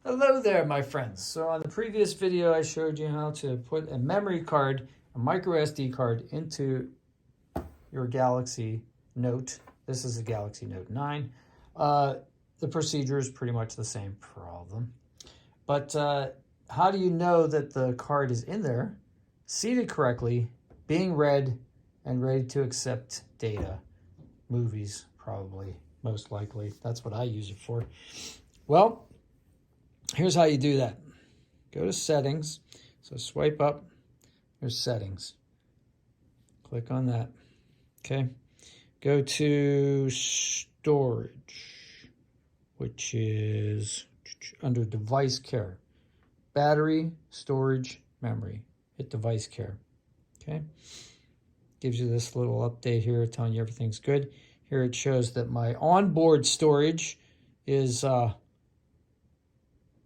Hello there, my friends. So on the previous video, I showed you how to put a memory card, a micro SD card, into your Galaxy Note. This is a Galaxy Note 9. The procedure is pretty much the same for all of them. But how do you know that the card is in there, seated correctly, being read, and ready to accept data? Movies, probably, most likely. That's what I use it for. Well, here's how you do that. Go to settings. So swipe up. Here's settings. Click on that. Okay. Go to storage, which is under device care. Battery, storage, memory. Hit device care. Okay. Gives you this little update here telling you everything's good. Here it shows that my onboard storage is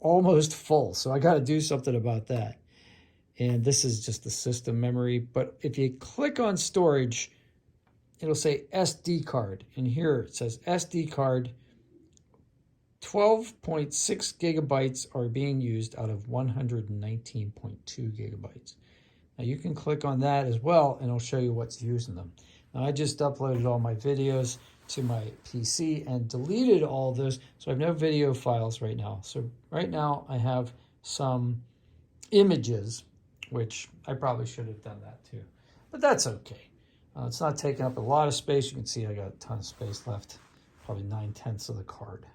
almost full. So I got to do something about that. And this is just the system memory. But if you click on storage, it'll say SD card. And here it says SD card, 12.6 gigabytes are being used out of 119.2 gigabytes. Now you can click on that as well, and it'll show you what's using them. Now I just uploaded all my videos to my PC and deleted all of those, so I have no video files right now. So right now I have some images, which I probably should have done that too, but that's okay. It's not taking up a lot of space. You can see I got a ton of space left, probably 9/10 of the card.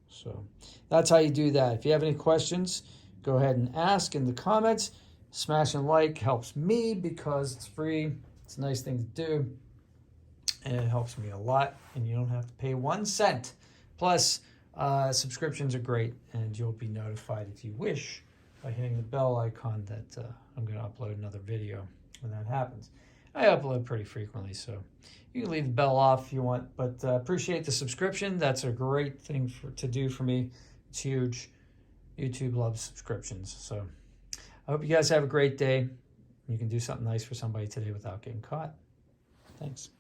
So that's how you do that. If you have any questions, go ahead and ask in the comments. Smash and like helps me because it's free. It's a nice thing to do. And it helps me a lot. And you don't have to pay 1 cent. Plus, subscriptions are great. And you'll be notified if you wish by hitting the bell icon that I'm going to upload another video when that happens. I upload pretty frequently, so you can leave the bell off if you want. But appreciate the subscription. That's a great thing to do for me. It's huge. YouTube loves subscriptions. So I hope you guys have a great day. You can do something nice for somebody today without getting caught. Thanks.